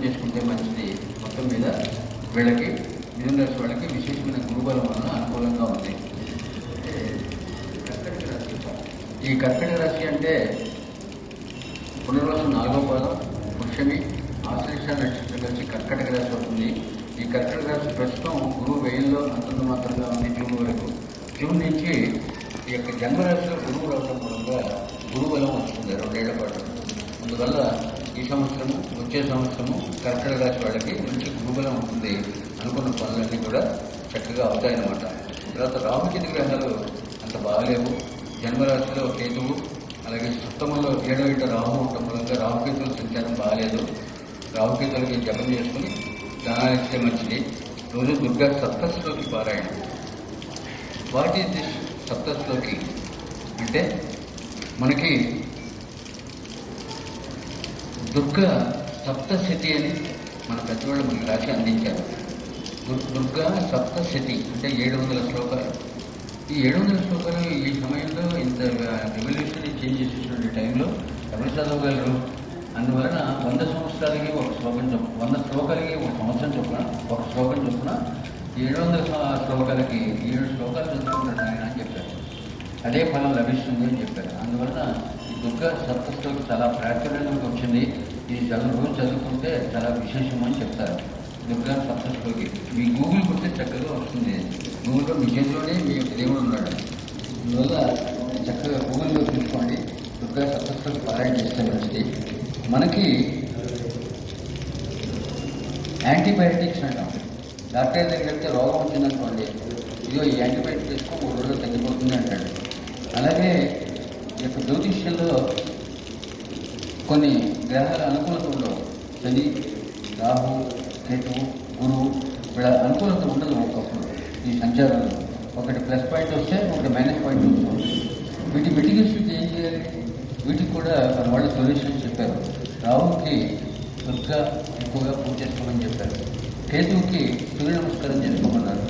చేసుకుంటే మంచిది. మొత్తం మీద వీళ్ళకి మిథున రాశి వాళ్ళకి విశేషమైన గురుబలం వలన అనుకూలంగా ఉంది. కర్కటక రాశి, ఈ కర్కటక రాశి అంటే పునర్వసు 4వ పాదం, పుష్యమి, ఆశ్లేష నక్షత్రం కలిసి కర్కటక రాశి అవుతుంది. ఈ కర్కటక రాశి ప్రస్తుతం గురువు వెయ్యిల్లో అంతంత మాత్రంగా ఉంది జూన్ వరకు. జూన్ నుంచి ఈ యొక్క జన్మరాశిలో గురువు రావడం మూలంగా గురుబలం వస్తుంది 2 ఏళ్ల పాటు. అందువల్ల ఈ సంవత్సరము వచ్చే సంవత్సరము కర్కటక రాశి వాళ్ళకి మంచి గురుబలం ఉంటుంది. అనుకున్న పనులన్నీ కూడా చక్కగా అవుతాయన్నమాట. తర్వాత రాహుకేతు గ్రహాలు అంత బాగలేవు. జన్మరాశిలో కేతువు, అలాగే సప్తమంలో 7వ ఇంట రాహు ఉండటం మూలంగా రాహుకేతువుల సంచారం బాగాలేదు. రాహుకేతువులకి జపం చేసుకుని దానాలు ఇస్తే మంచిది. రోజు దుర్గా సప్తశ్లోకి పారాయణ. వాట్ ఈజ్ దిస్ సప్తశ్లోకి అంటే మనకి దుర్గా సప్తశతి అని మన పెద్దవాళ్ళు మనకి రాసి అందించారు. దుర్గా సప్తశతి అంటే 700 శ్లోకాలు. ఈ 700 శ్లోకాలు ఈ సమయంలో ఇంత రెవల్యూషన్ చేంజ్ చేసేటువంటి టైంలో ఎవరు చదవగలరు? అందువలన 100 సంవత్సరాలకి ఒక శ్లోకం చొప్పున, 100 శ్లోకాలకి ఒక సంవత్సరం చొప్పున, ఒక శ్లోకం చొప్పున 700 శ్లోకాలకి 7 శ్లోకాలు చదువుకుంటాడు ఆయన అని చెప్పారు. అదే ఫలం లభిస్తుంది అని చెప్పారు. అందువలన ఈ దుర్గా సప్తశ్లోకి చాలా ప్రాచుర్యంలోకి వచ్చింది. ఇది రోజు చదువుకుంటే చాలా విశేషం అని చెప్తారు. దుర్గా సప్తశ్లోకి మీ గూగుల్ కొడితే చక్కగా వస్తుంది. గూగుల్లో మీ చేతిలోనే మీ యొక్క దేవుడు ఉన్నాడు. అందువల్ల చక్కగా గూగుల్లో చూసుకోండి. దుర్గా సప్తశ్లోకి పారాయణ చేస్తే మంచిది. మనకి యాంటీబయాటిక్స్ అంటాం. డాక్టర్ దగ్గరికి వెళ్తే రోగం వచ్చిందనుకోండి, ఇదిగో ఈ యాంటీబయాటిక్ తీసుకో 3 రోజులు తగ్గిపోతుంది అంటాడు. అలాగే ఈ యొక్క జ్యోతిష్యంలో కొన్ని గ్రహాల అనుకూలత ఉండవు. శని, రాహు, కేతువు, గురువు వీళ్ళ అనుకూలత ఉండదు. ఒకప్పుడు ఈ సంచారంలో ఒకటి ప్లస్ పాయింట్ వస్తే ఒకటి మైనస్ పాయింట్ వస్తుంది. వీటి మిటిగేషన్ ఏం చేయాలి? వీటికి కూడా మన వాళ్ళు సొల్యూషన్స్ చెప్పారు. రాహుకి దుర్గా ఎక్కువగా పూజ చేసుకోమని చెప్పారు. కేతువుకి సూర్య నమస్కారం చేసుకోమన్నారు.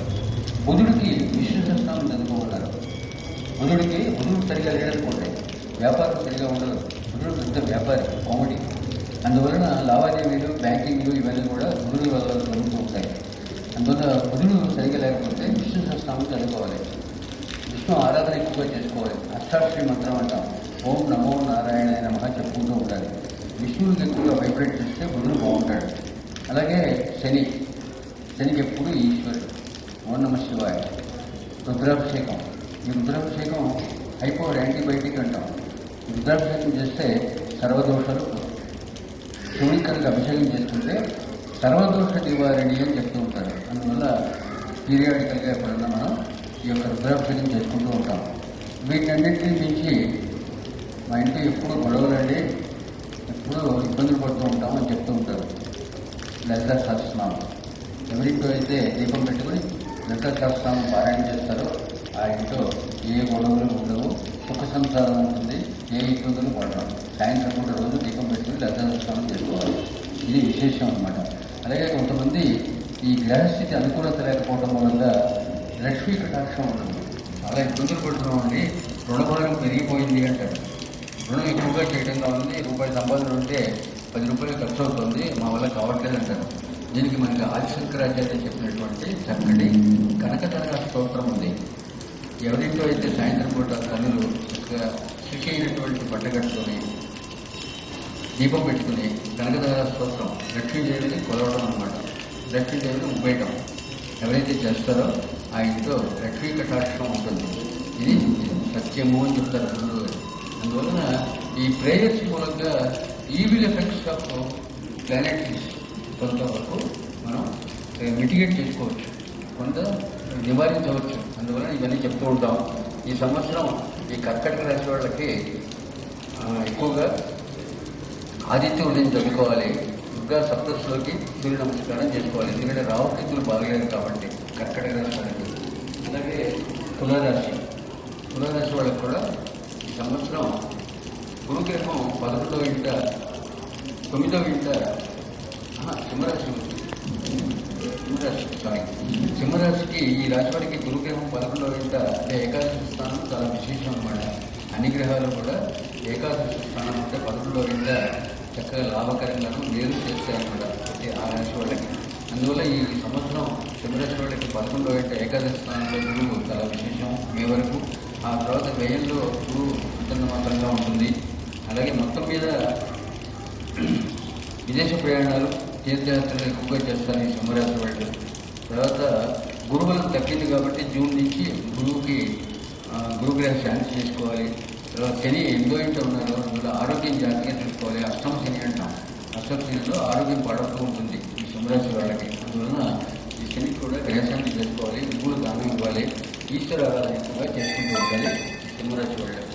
బుధుడికి విష్ణు సహస్రనామం చదువుకోమన్నారు. బుధుడు సరిగా లేడనుకోండి, వ్యాపారం సరిగా ఉండదు. బుధుడు పెద్ద వ్యాపారి, కామెడీ. అందువలన లావాదేవీలు, బ్యాంకింగ్లు ఇవన్నీ కూడా బుధుడు వల్ల జరుగుతూ ఉంటాయి. అందువల్ల బుధుడు సరిగా లేకపోతే విష్ణు సహస్రనామం చదువుకోవాలి. విష్ణు ఆరాధన ఎక్కువగా చేసుకోవాలి. అష్టాక్షరి మంత్రం అంటాం. ఓం నమో నారాయణ నమః చెప్పుకుంటూ ఉండాలి. విష్ణువుకి ఎక్కువగా వైబ్రేట్ చేస్తే బుధుడు బాగుంటాడు. అలాగే శనికి ఎప్పుడు ఈశ్వరుడు. ఓం నమః శివాయ. రుద్రాభిషేకం. ఈ రుద్రాభిషేకం హైపోర్ యాంటీబయాటిక్ అంటాం. రుద్రాభిషేకం చేస్తే సర్వదోషాలు శివుడికి కనుక అభిషేకం చేసుకుంటే సర్వదోష నివారణి అని చెప్తూ ఉంటారు. అందువల్ల పీరియాడికల్గా ఎప్పుడన్నా మనం ఈ యొక్క రుద్రాభిషేకం చేసుకుంటూ ఉంటాం. వీటన్నింటినీ మించి మా ఇంట్లో ఎప్పుడు గొడవలండి, ఎప్పుడు ఇబ్బందులు పడుతూ ఉంటామని చెప్తూ ఉంటారు. లలితా సహస్రనామం ఎవరింట్లో అయితే దీపం పెట్టుకుని లలితా సహస్రనామం పారాయణ చేస్తారో ఆ ఇంట్లో ఏ గొడవలు ఉండవు, సుఖ సంసారం ఉంటుంది, ఏ ఇబ్బందులు పడడం. సాయంత్రం పూట రోజు దీపం పెట్టుకుని లలితా సహస్రనామం చేసుకోవాలి. ఇది విశేషం అన్నమాట. అలాగే కొంతమంది ఈ గ్రహస్థితి అనుకూలత లేకపోవడం మూలంగా లక్ష్మీ కటాక్షం ఉంటుంది. చాలా ఇబ్బందులు పడుతున్నామండి, రుణభారం పెరిగిపోయింది అంటారు. రుణం ఎక్కువగా చేయడం కావాలి, రూపాయి సంపాదన ఉంటే 10 రూపాయలు ఖర్చు అవుతుంది, మా వల్ల కావట్లేదు అంటారు. దీనికి మనకి ఆదిశంకరాచార్య చెప్పినటువంటి చక్కటి కనకతరగ స్తోత్రం ఉంది. ఎవరింట్లో అయితే సాయంత్రం పూట కన్నులు చక్కగా శుచి అయినటువంటి బట్ట కట్టుకొని దీపం పెట్టుకుని కనకతరగ స్తోత్రం లక్ష్మీదేవిని కొలవడం అన్నమాట. లక్ష్మీదేవిని ఉబ్బేయటం ఎవరైతే చేస్తారో ఆ ఇంట్లో లక్ష్మీ కటాక్షం ఉంటుంది. ఇది సత్యము అని చెప్తారు. అందువలన ఈ ప్రేయర్స్ మూలంగా ఈవిల్ ఎఫెక్ట్స్ ఆఫ్ ప్లానెటరీస్ కొంతవరకు మనం మిటిగేట్ చేసుకోవచ్చు, కొంత నివారించవచ్చు. అందువలన ఇవన్నీ చెప్తూ ఉంటాం. ఈ సంవత్సరం ఈ కర్కటక రాశి వాళ్ళకి ఎక్కువగా ఆదిత్య ఉదయం చదువుకోవాలి. దుర్గా సప్తశ్లోకి సూర్య నమస్కారం చేసుకోవాలి. ఎందుకంటే రాహుకేతువులు బాగలేదు కాబట్టి కర్కటక రాశి వాళ్ళకి. అలాగే తులారాశి వాళ్ళకి కూడా ఈ సంవత్సరం గురుగ్రహం 11వ ఇంట 9వ ఇంట సింహరాశికి ఈ రాశి వారికి గురుగ్రహం 11వ ఇంట అంటే ఏకాదశి స్థానం చాలా విశేషం అన్నమాట. అన్ని గ్రహాలు కూడా ఏకాదశి స్థానం అంటే 11వ ఇంట చక్కగా లాభకరంగాను మేలు చేస్తాయన్నమాట. ప్రతి అందువల్ల ఈ సంవత్సరం సింహరాశి వాళ్ళకి 11వ ఏకాదశి స్థానంలో గురువు చాలా విశేషం మే వరకు. ఆ తర్వాత వ్యయంలో గురువు అంతంత మాత్రంగా ఉంటుంది. అలాగే మొత్తం మీద విదేశ ప్రయాణాలు తీర్థయాత్రలు ఎక్కువగా చేస్తారు ఈ సింహరాశి వాళ్ళు. తర్వాత గురుబలం తగ్గింది కాబట్టి జూన్ నుంచి గురువుకి గురుగ్రహ శాంతి చేసుకోవాలి. తర్వాత శని 8వ ఉన్నారు, అందువల్ల ఆరోగ్యం జాగ్రత్తగా చూసుకోవాలి. అష్టమ శని అంటాం. అష్టమ శనిలో ఆరోగ్యం పడుతూ ఉంటుంది ఈ సింహరాశి వాళ్ళకి. అందువలన ఈ శని కూడా గ్రహశాంతి చేసుకోవాలి, నువ్వులు దానం ఇవ్వాలి, ఈశ్వర ఆరాధన ఎక్కువగా చేసుకుంటూ ఉండాలి సింహరాశి వాళ్ళకి.